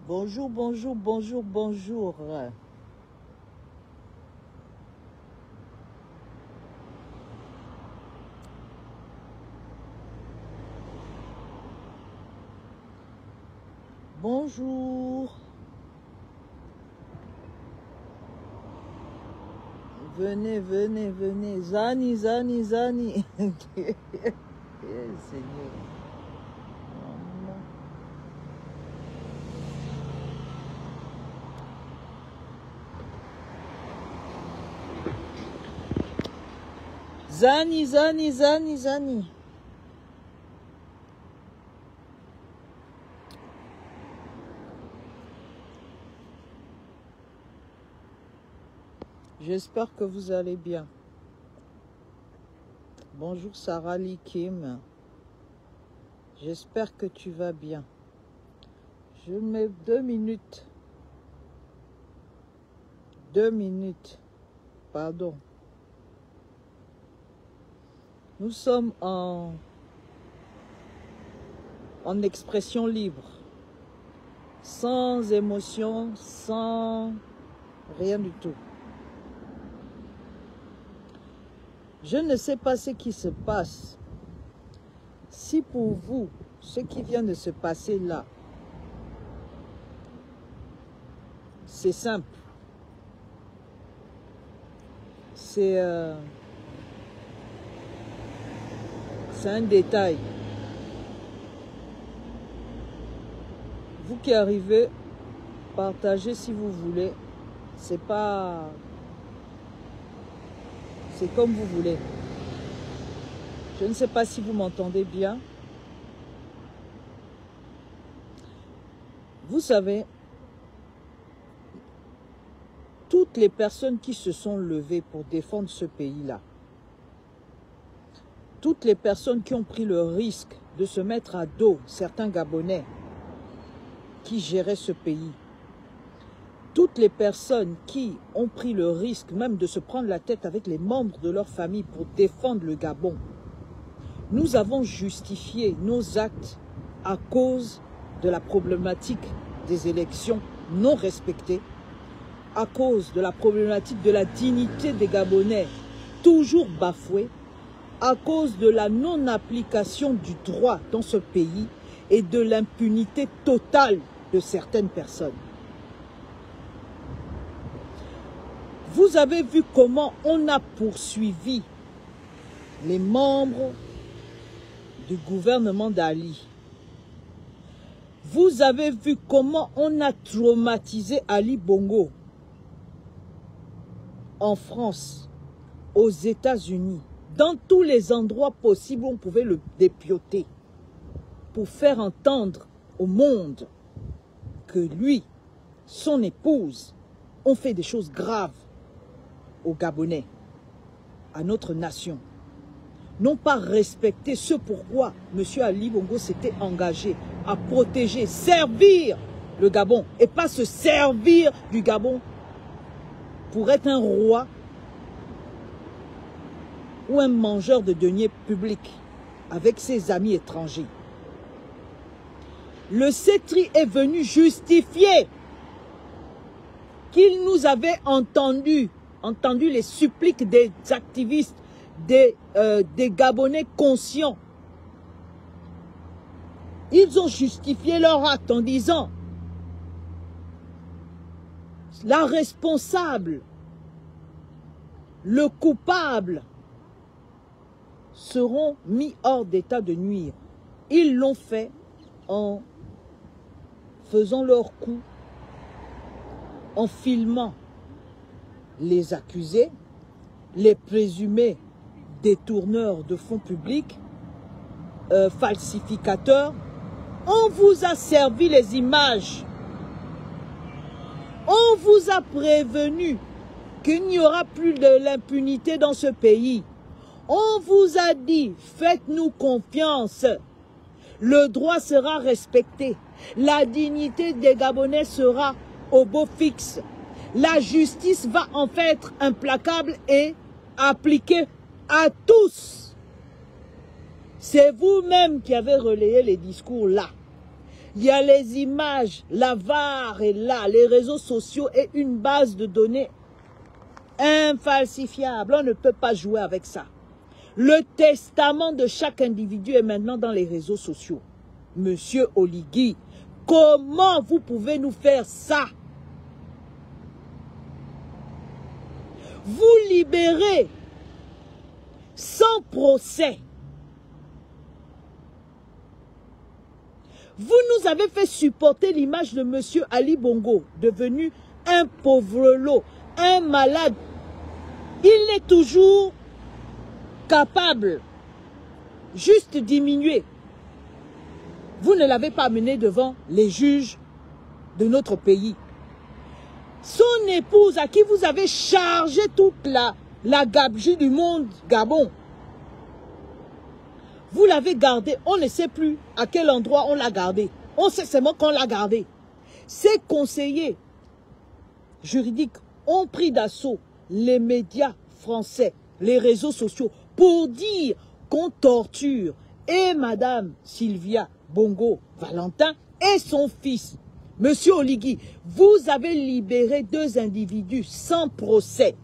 Bonjour, bonjour, bonjour, bonjour. Bonjour. Venez, venez, venez. Zani, Zani, Zani. Seigneur. Zani, Zani, Zani, Zani. J'espère que vous allez bien. Bonjour Sarah Lee Kim. J'espère que tu vas bien. Je mets 2 minutes. 2 minutes. Pardon. Nous sommes en expression libre. Sans émotion, sans rien du tout. Je ne sais pas ce qui se passe. Si pour vous, ce qui vient de se passer là, c'est simple. C'est un détail. Vous qui arrivez, partagez si vous voulez. C'est pas... C'est comme vous voulez. Je ne sais pas si vous m'entendez bien. Vous savez, toutes les personnes qui se sont levées pour défendre ce pays-là, toutes les personnes qui ont pris le risque de se mettre à dos certains Gabonais qui géraient ce pays, toutes les personnes qui ont pris le risque même de se prendre la tête avec les membres de leur famille pour défendre le Gabon, nous avons justifié nos actes à cause de la problématique des élections non respectées, à cause de la problématique de la dignité des Gabonais toujours bafouée, à cause de la non-application du droit dans ce pays et de l'impunité totale de certaines personnes. Vous avez vu comment on a poursuivi les membres du gouvernement d'Ali. Vous avez vu comment on a traumatisé Ali Bongo en France, aux États-Unis, dans tous les endroits possibles où on pouvait le dépioter pour faire entendre au monde que lui, son épouse, ont fait des choses graves aux Gabonais, à notre nation. N'ont pas respecté ce pourquoi M. Ali Bongo s'était engagé à protéger, servir le Gabon et pas se servir du Gabon pour être un roi ou un mangeur de deniers publics avec ses amis étrangers. Le CETRI est venu justifier qu'il nous avait entendu les suppliques des activistes, des Gabonais conscients. Ils ont justifié leur acte en disant la responsable, le coupable seront mis hors d'état de nuire. Ils l'ont fait en faisant leur coup, en filmant les accusés, les présumés détourneurs de fonds publics, falsificateurs. On vous a servi les images. On vous a prévenu qu'il n'y aura plus de l'impunité dans ce pays. On vous a dit, faites-nous confiance. Le droit sera respecté. La dignité des Gabonais sera au beau fixe. La justice va en fait être implacable et appliquée à tous. C'est vous-même qui avez relayé les discours là. Il y a les images, la VAR est là, les réseaux sociaux et une base de données infalsifiable. On ne peut pas jouer avec ça. Le testament de chaque individu est maintenant dans les réseaux sociaux. Monsieur Oligui, comment vous pouvez nous faire ça? Vous libérez sans procès. Vous nous avez fait supporter l'image de monsieur Ali Bongo, devenu un pauvrelot, un malade. Il est toujours capable, juste diminuer. Vous ne l'avez pas amené devant les juges de notre pays. Son épouse, à qui vous avez chargé toute la gabegie du monde Gabon, vous l'avez gardé. On ne sait plus à quel endroit on l'a gardé. On sait seulement qu'on l'a gardé. Ces conseillers juridiques ont pris d'assaut les médias français, les réseaux sociaux, pour dire qu'on torture et Madame Sylvia Bongo Valentin et son fils. Monsieur Oligui, vous avez libéré 2 individus sans procès.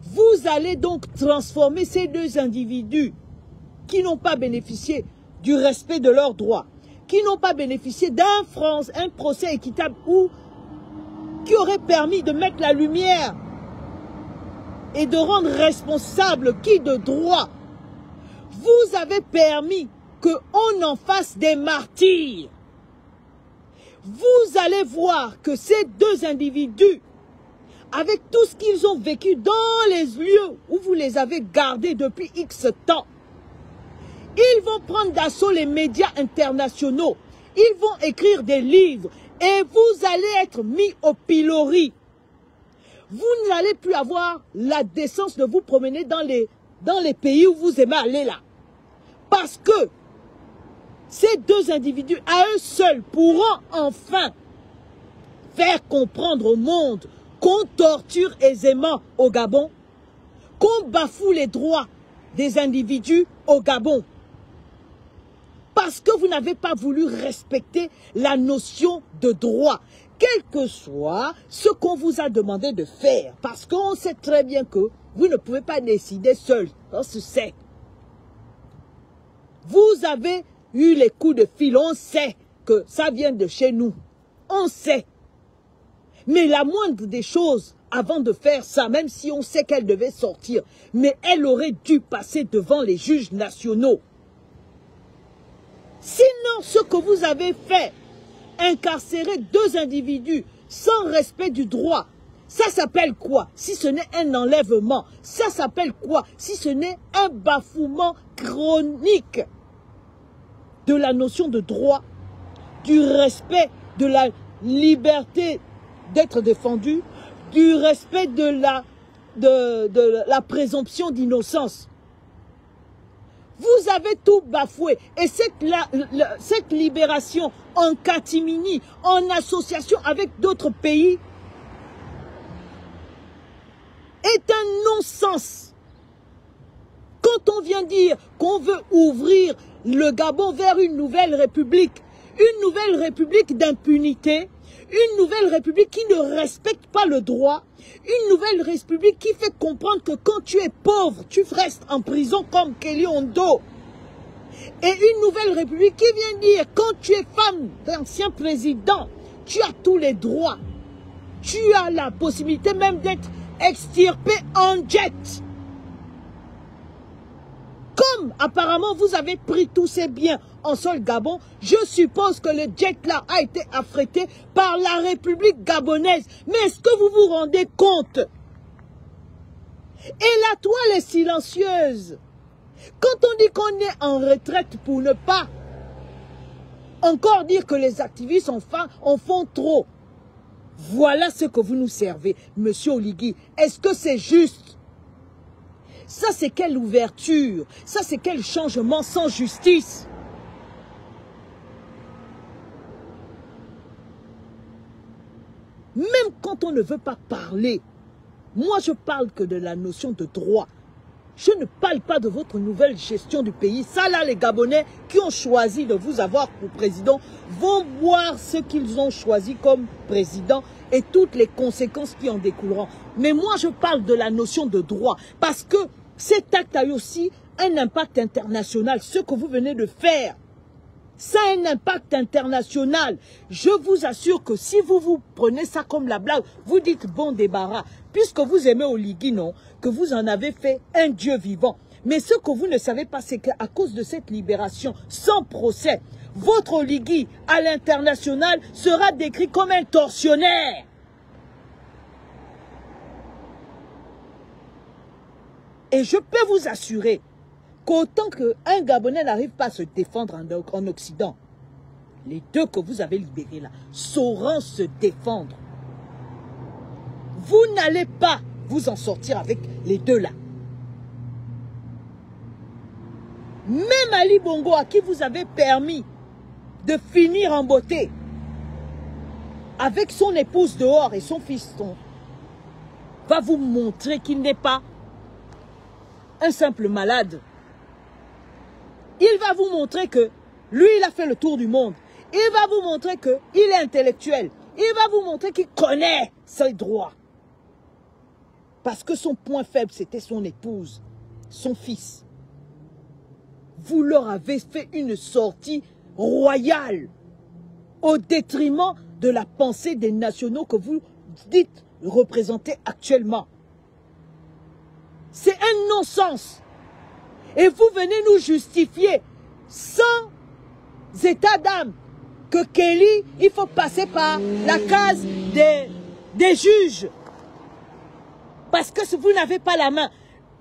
Vous allez donc transformer ces 2 individus qui n'ont pas bénéficié du respect de leurs droits, qui n'ont pas bénéficié d'un procès équitable ou qui aurait permis de mettre la lumière et de rendre responsable qui de droit. Vous avez permis qu'on en fasse des martyrs. Vous allez voir que ces 2 individus, avec tout ce qu'ils ont vécu dans les lieux où vous les avez gardés depuis X temps, ils vont prendre d'assaut les médias internationaux. Ils vont écrire des livres et vous allez être mis au pilori. Vous n'allez plus avoir la décence de vous promener dans les pays où vous aimez aller là. Parce que ces 2 individus, à eux seuls, pourront enfin faire comprendre au monde qu'on torture aisément au Gabon, qu'on bafoue les droits des individus au Gabon. Parce que vous n'avez pas voulu respecter la notion de droit, quel que soit ce qu'on vous a demandé de faire. Parce qu'on sait très bien que vous ne pouvez pas décider seul, on se sait. Vous avez eu les coups de fil, on sait que ça vient de chez nous. On sait. Mais la moindre des choses, avant de faire ça, même si on sait qu'elle devait sortir, mais elle aurait dû passer devant les juges nationaux. Sinon, ce que vous avez fait, incarcérer 2 individus sans respect du droit, ça s'appelle quoi? Si ce n'est un enlèvement, ça s'appelle quoi? Si ce n'est un bafouement chronique de la notion de droit, du respect de la liberté d'être défendu, du respect de la présomption d'innocence. Vous avez tout bafoué. Et cette libération en catimini, en association avec d'autres pays, est un non-sens. Quand on vient dire qu'on veut ouvrir le Gabon vers une nouvelle république d'impunité, une nouvelle république qui ne respecte pas le droit, une nouvelle république qui fait comprendre que quand tu es pauvre, tu restes en prison comme Kelly Ondo. Et une nouvelle république qui vient dire quand tu es femme d'ancien président, tu as tous les droits. Tu as la possibilité même d'être extirpé en jet. Comme apparemment vous avez pris tous ces biens en sol Gabon, je suppose que le jet là a été affrété par la République gabonaise. Mais est-ce que vous vous rendez compte? Et la toile est silencieuse. Quand on dit qu'on est en retraite pour ne pas encore dire que les activistes en font trop, voilà ce que vous nous servez, monsieur Oligui. Est-ce que c'est juste? Ça, c'est quelle ouverture? Ça, c'est quel changement sans justice? Même quand on ne veut pas parler, moi je parle que de la notion de droit. Je ne parle pas de votre nouvelle gestion du pays. Ça là, les Gabonais qui ont choisi de vous avoir pour président vont voir ce qu'ils ont choisi comme président et toutes les conséquences qui en découleront. Mais moi, je parle de la notion de droit. Parce que cet acte a eu aussi un impact international. Ce que vous venez de faire, ça a un impact international. Je vous assure que si vous prenez ça comme la blague, vous dites bon débarras. Puisque vous aimez Oligui, non, que vous en avez fait un Dieu vivant. Mais ce que vous ne savez pas, c'est qu'à cause de cette libération sans procès, votre Oligui à l'international sera décrit comme un tortionnaire. Et je peux vous assurer qu'autant qu'un Gabonais n'arrive pas à se défendre en Occident, les deux que vous avez libérés là sauront se défendre. Vous n'allez pas vous en sortir avec les deux là. Même Ali Bongo, à qui vous avez permis de finir en beauté, avec son épouse dehors et son fiston, va vous montrer qu'il n'est pas un simple malade. Il va vous montrer que lui, il a fait le tour du monde. Il va vous montrer qu'il est intellectuel. Il va vous montrer qu'il connaît ses droits. Parce que son point faible, c'était son épouse, son fils. Vous leur avez fait une sortie royale au détriment de la pensée des nationaux que vous dites représenter actuellement. C'est un non-sens. Et vous venez nous justifier sans état d'âme que Kelly, il faut passer par la case des juges. Parce que vous n'avez pas la main.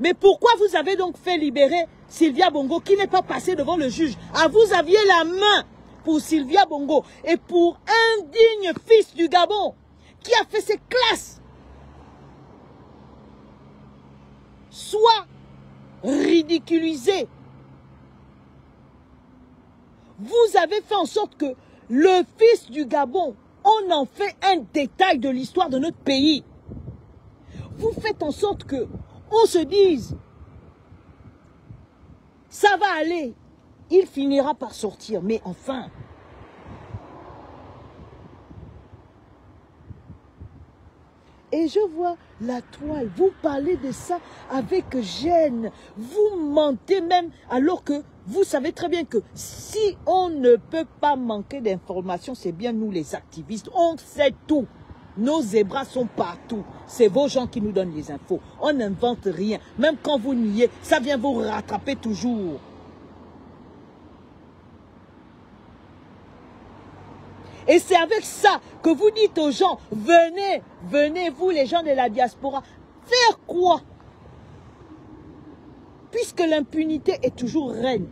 Mais pourquoi vous avez donc fait libérer Sylvia Bongo qui n'est pas passée devant le juge? Ah, vous aviez la main pour Sylvia Bongo et pour un digne fils du Gabon qui a fait ses classes. Soit ridiculisé. Vous avez fait en sorte que le fils du Gabon, on en fait un détail de l'histoire de notre pays. Vous faites en sorte que on se dise, ça va aller, il finira par sortir, mais enfin. Et je vois la toile, vous parlez de ça avec gêne, vous mentez même alors que vous savez très bien que si on ne peut pas manquer d'informations, c'est bien nous les activistes, on sait tout. Nos zébras sont partout. C'est vos gens qui nous donnent les infos. On n'invente rien. Même quand vous niez, ça vient vous rattraper toujours. Et c'est avec ça que vous dites aux gens, venez, venez vous les gens de la diaspora. Faire quoi? Puisque l'impunité est toujours reine.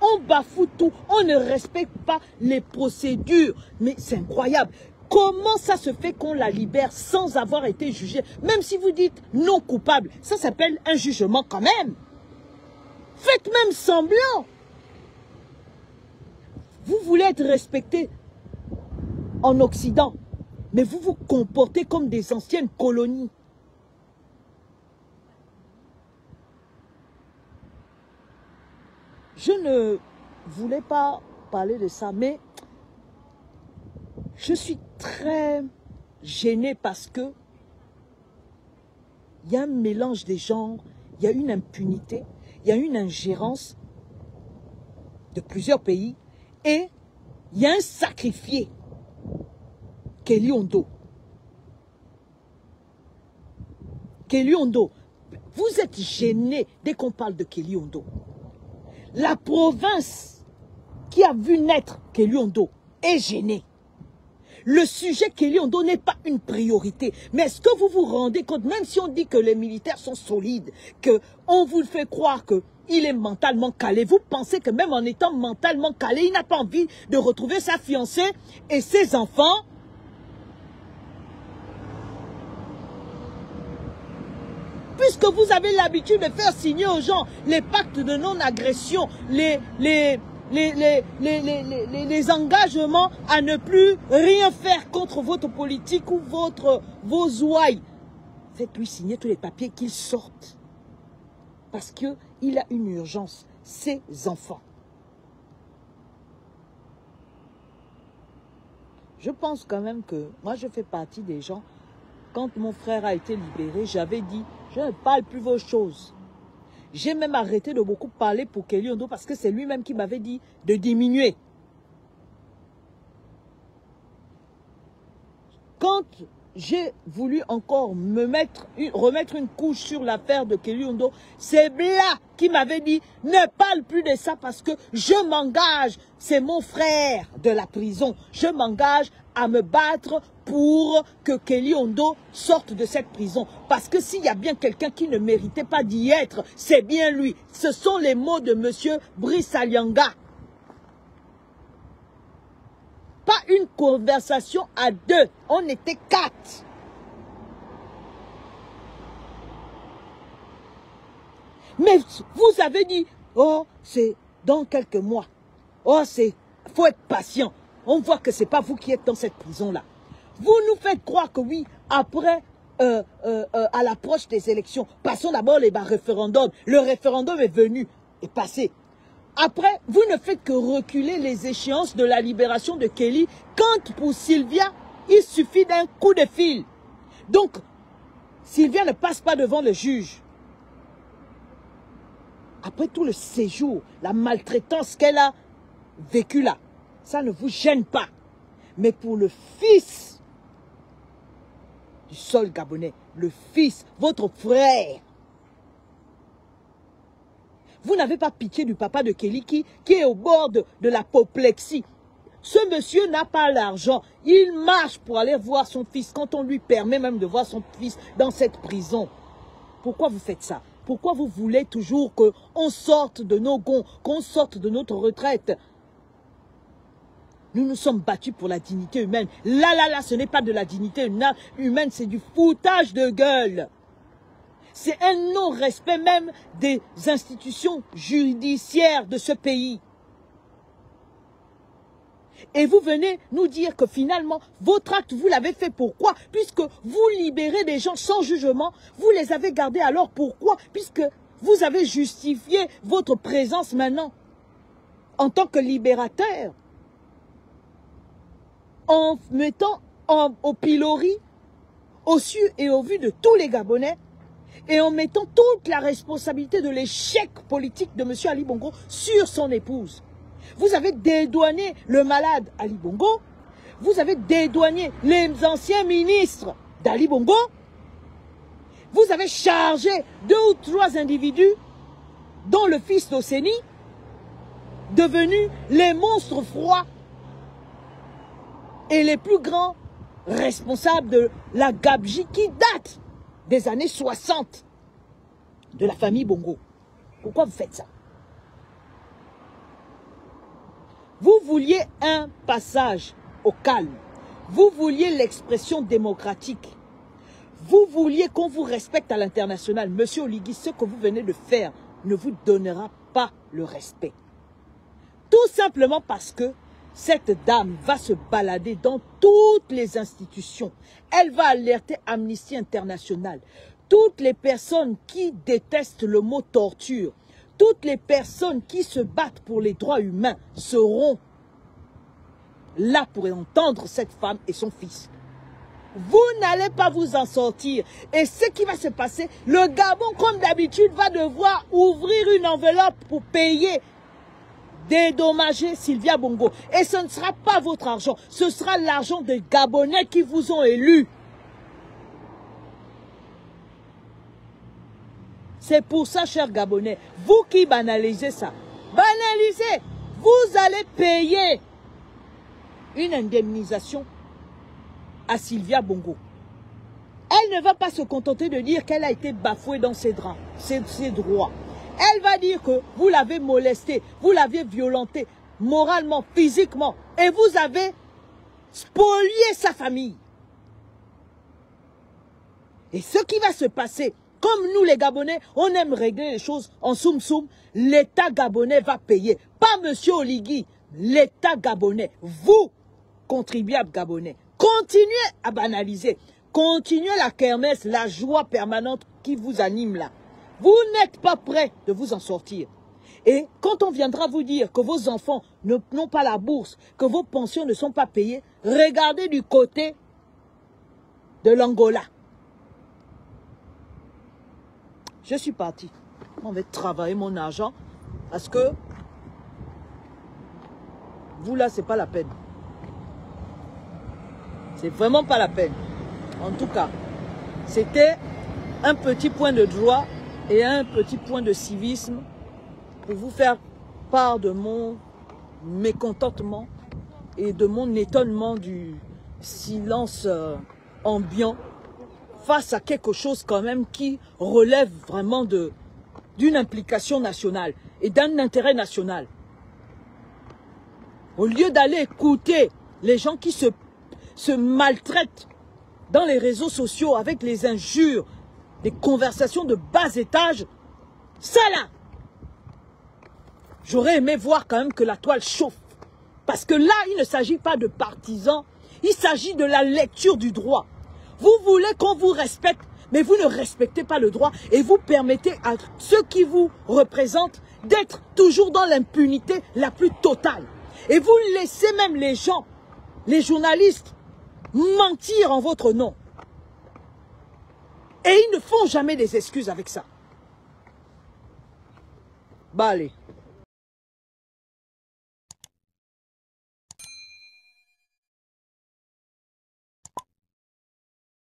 On bafoue tout, on ne respecte pas les procédures. Mais c'est incroyable. Comment ça se fait qu'on la libère sans avoir été jugé? Même si vous dites non coupable, ça s'appelle un jugement quand même. Faites même semblant. Vous voulez être respecté en Occident, mais vous vous comportez comme des anciennes colonies. Je ne voulais pas parler de ça, mais je suis très gênée parce que il y a un mélange des genres, il y a une impunité, il y a une ingérence de plusieurs pays et il y a un sacrifié, Kelly Ondo. Kelly Ondo, vous êtes gêné dès qu'on parle de Kelly Ondo. La province qui a vu naître Kelly Ondo est gênée. Le sujet Kelly Ondo n'est pas une priorité. Mais est-ce que vous vous rendez compte, même si on dit que les militaires sont solides, qu'on vous fait croire qu'il est mentalement calé, vous pensez que même en étant mentalement calé, il n'a pas envie de retrouver sa fiancée et ses enfants? Puisque vous avez l'habitude de faire signer aux gens les pactes de non-agression, les engagements à ne plus rien faire contre votre politique ou vos ouailles. Faites-lui signer tous les papiers qu'il sorte. parce qu'il a une urgence, ses enfants. Je pense quand même que, moi je fais partie des gens, quand mon frère a été libéré, j'avais dit, je ne parle plus vos choses. J'ai même arrêté de beaucoup parler pour Kelly Ondo parce que c'est lui-même qui m'avait dit de diminuer. Quand j'ai voulu encore remettre une couche sur l'affaire de Kelly Ondo, c'est Bla qui m'avait dit ne parle plus de ça parce que je m'engage, c'est mon frère de la prison, je m'engage à me battre pour que Kelly Ondo sorte de cette prison. Parce que s'il y a bien quelqu'un qui ne méritait pas d'y être, c'est bien lui. Ce sont les mots de M. Brice Alianga. Pas une conversation à deux, on était 4. Mais vous avez dit, oh, c'est dans quelques mois. Oh, faut être patient. On voit que ce n'est pas vous qui êtes dans cette prison-là. Vous nous faites croire que oui, après, à l'approche des élections, passons d'abord les référendums. Le référendum est venu et passé. Après, vous ne faites que reculer les échéances de la libération de Kelly, quand pour Sylvia, il suffit d'un coup de fil. Donc, Sylvia ne passe pas devant le juge. Après tout le séjour, la maltraitance qu'elle a vécue là, ça ne vous gêne pas. Mais pour le fils du sol gabonais, le fils, votre frère, vous n'avez pas pitié du papa de Kelly qui est au bord de l'apoplexie. Ce monsieur n'a pas l'argent. Il marche pour aller voir son fils quand on lui permet même de voir son fils dans cette prison. Pourquoi vous faites ça? Pourquoi vous voulez toujours qu'on sorte de nos gonds, qu'on sorte de notre retraite? Nous nous sommes battus pour la dignité humaine. Là, ce n'est pas de la dignité humaine, c'est du foutage de gueule. C'est un non-respect même des institutions judiciaires de ce pays. Et vous venez nous dire que finalement, votre acte, vous l'avez fait pourquoi? Puisque vous libérez des gens sans jugement, vous les avez gardés alors pourquoi? Puisque vous avez justifié votre présence maintenant en tant que libérateur. En mettant au pilori, au su et au vu de tous les Gabonais, et en mettant toute la responsabilité de l'échec politique de M. Ali Bongo sur son épouse. Vous avez dédouané le malade Ali Bongo, vous avez dédouané les anciens ministres d'Ali Bongo, vous avez chargé 2 ou 3 individus, dont le fils d'Osséni, devenus les monstres froids et les plus grands responsables de la gabegie qui date des années 60 de la famille Bongo. Pourquoi vous faites ça? Vous vouliez un passage au calme. Vous vouliez l'expression démocratique. Vous vouliez qu'on vous respecte à l'international. Monsieur Oligui, ce que vous venez de faire ne vous donnera pas le respect. Tout simplement parce que cette dame va se balader dans toutes les institutions. Elle va alerter Amnesty International. Toutes les personnes qui détestent le mot torture, toutes les personnes qui se battent pour les droits humains seront là pour entendre cette femme et son fils. Vous n'allez pas vous en sortir. Et ce qui va se passer, le Gabon, comme d'habitude, va devoir ouvrir une enveloppe pour payer, dédommager Sylvia Bongo. Et ce ne sera pas votre argent, ce sera l'argent des Gabonais qui vous ont élus. C'est pour ça, chers Gabonais, vous qui banalisez ça, banalisez, vous allez payer une indemnisation à Sylvia Bongo. Elle ne va pas se contenter de dire qu'elle a été bafouée dans ses droits. Elle va dire que vous l'avez molestée, vous l'avez violentée moralement, physiquement, et vous avez spolié sa famille. Et ce qui va se passer, comme nous les Gabonais, on aime régler les choses en soum-soum, l'État gabonais va payer. Pas Monsieur Oligui, l'État gabonais, vous, contribuables gabonais. Continuez à banaliser, continuez la kermesse, la joie permanente qui vous anime là. Vous n'êtes pas prêts de vous en sortir. Et quand on viendra vous dire que vos enfants n'ont pas la bourse, que vos pensions ne sont pas payées, regardez du côté de l'Angola. Je suis parti. On va travailler mon argent parce que vous là, c'est pas la peine. C'est vraiment pas la peine. En tout cas, c'était un petit point de droit et un petit point de civisme pour vous faire part de mon mécontentement et de mon étonnement du silence ambiant face à quelque chose quand même qui relève vraiment d'une implication nationale et d'un intérêt national. Au lieu d'aller écouter les gens qui se maltraitent dans les réseaux sociaux avec les injures, des conversations de bas étage, ça là, j'aurais aimé voir quand même que la toile chauffe. Parce que là, il ne s'agit pas de partisans, il s'agit de la lecture du droit. Vous voulez qu'on vous respecte, mais vous ne respectez pas le droit et vous permettez à ceux qui vous représentent d'être toujours dans l'impunité la plus totale. Et vous laissez même les gens, les journalistes, mentir en votre nom. Et ils ne font jamais des excuses avec ça. Bah allez.